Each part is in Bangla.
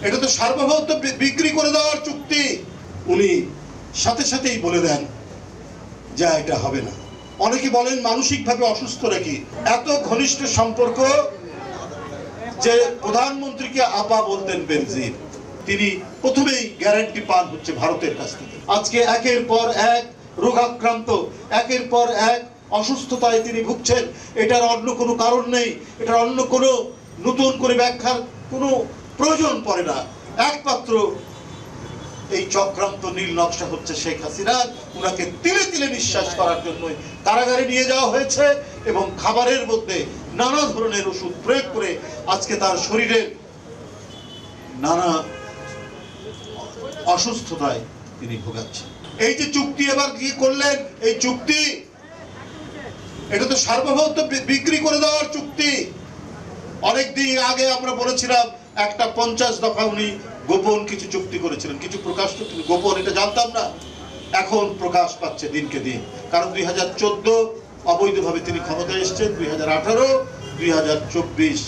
এটা তো সার্বভৌমত্ব বিক্রি করে দেওয়ার চুক্তি। উনি সাথে সাথেই বলে দেন যা এটা হবে না। অনেকে বলেন মানসিকভাবে অসুস্থ নাকি। এত ঘনিষ্ঠ সম্পর্ক যে প্রধানমন্ত্রীকে আপা বলতেন বেনজির, তিনি প্রথমেই গ্যারান্টি পান হচ্ছে ভারতের কাছ থেকে। আজকে একের পর এক রোগাক্রান্ত, একের পর এক অসুস্থতায় তিনি ভুগছেন। এটার অন্য কোনো কারণ নেই, এটার অন্য কোনো নতুন করে ব্যাখ্যার কোনো প্রয়োজন পড়ে না। একমাত্র এই চক্রান্ত নীল নকশা হচ্ছে শেখ হাসিনা। উনাকে তিলে তিলে নিঃশ্বাস করার জন্য কারাগারে নিয়ে যাওয়া হয়েছে এবং খাবারের মধ্যে নানা ধরনের ওষুধ প্রয়োগ করে আজকে তার শরীরের নানা অসুস্থতায় তিনি ভোগাচ্ছেন। এই যে চুক্তি এবার কি করলেন, এই চুক্তি এটা তো সার্বভৌমত্ব বিক্রি করে দেওয়ার চুক্তি। অনেকদিন আগে আমরা বলেছিলাম একটা 50 দফা উনি গোপন কিছু চুক্তি করেছিলেন, কিছু প্রকাশ গোপন, এটা জানতাম না। এখন প্রকাশ পাচ্ছে দিনকে দিন। কারণ 2014 অবৈধভাবে তিনি ক্ষমতায় এসেছেন, 2018, 2024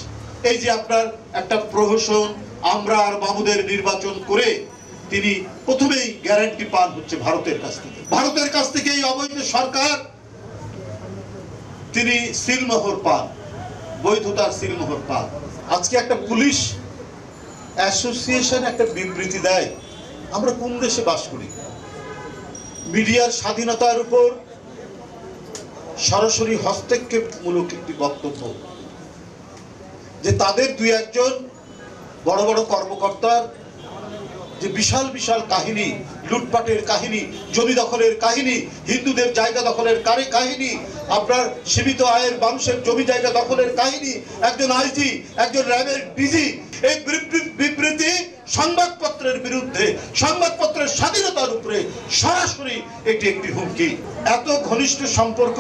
এই যে আপনার একটা প্রহসন আমরা আর মামুদের নির্বাচন করে তিনি প্রথমেই গ্যারান্টি পান হচ্ছে ভারতের কাছ থেকে। ভারতের কাছ থেকে এই অবৈধ সরকার তিনি সিলমোহর পান, বৈধতার সিলমোহর পান। আজকে একটা পুলিশ অ্যাসোসিয়েশন একটা বিবৃতি দেয়, আমরা কোন দেশে বাস করি? মিডিয়ার স্বাধীনতার উপর সরাসরি হস্তক্ষেপমূলক একটি বক্তব্য, যে তাদের দুই একজন বড় বড় কর্মকর্তার যে বিশাল বিশাল কাহিনী, লুটপাটের কাহিনী, জমি দখলের কাহিনী, হিন্দুদের জায়গা দখলের কাহিনী, আপনার সীমিত আয়ের মানুষের জমি জায়গা দখলের কাহিনী, একজন আইজি, একজন র্যাবের ডিজি, এই বিবৃতি সংবাদপত্রের বিরুদ্ধে, সংবাদপত্রের স্বাধীনতার উপরে সরাসরি এটি একটি হুমকি। এত ঘনিষ্ঠ সম্পর্ক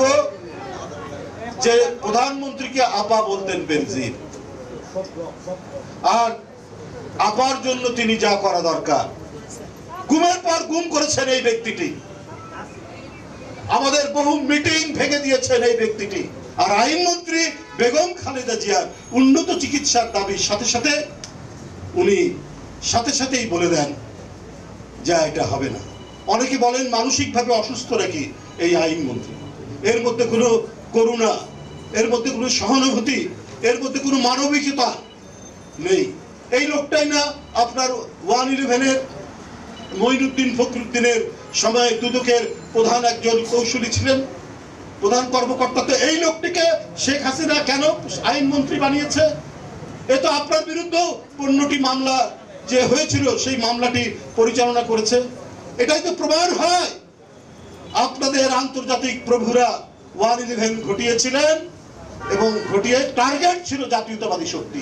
যে প্রধানমন্ত্রীকে আপা বলতেন বেনজির, আর আপার জন্য তিনি যা করা দরকার গুমের পর গুম করেছেন এই ব্যক্তিটি। আমাদের বহু মিটিং ভেঙে দিয়েছেন এই ব্যক্তিটি। আর আইনমন্ত্রী বেগম খালেদা জিয়ার উন্নত চিকিৎসার দাবির সাথে সাথে উনি সাথে সাথেই বলে দেন যা এটা হবে না। অনেকে বলেন মানসিকভাবে অসুস্থ নাকি এই আইনমন্ত্রী। এর মধ্যে কোনো করুণা, এর মধ্যে কোনো সহানুভূতি, এর মধ্যে কোনো মানবিকতা নেই। এই লোকটাই না আপনার 111-এর মঈনুদ্দিন ফখরুদ্দিনের সময় দুদকের প্রধান একজন কৌশলী ছিলেন, প্রধান কর্মকর্তা। তো এই লোকটিকে শেখ হাসিনা কেন আইনমন্ত্রী বানিয়েছে? এ তো আপনার বিরুদ্ধেও 15টি মামলা যে হয়েছিল সেই মামলাটি পরিচালনা করেছে। এটাই তো প্রমাণ হয় আপনাদের আন্তর্জাতিক প্রভুরা 111 ঘটিয়েছিলেন এবং ঘটিয়ে টার্গেট ছিল জাতীয়তাবাদী শক্তি।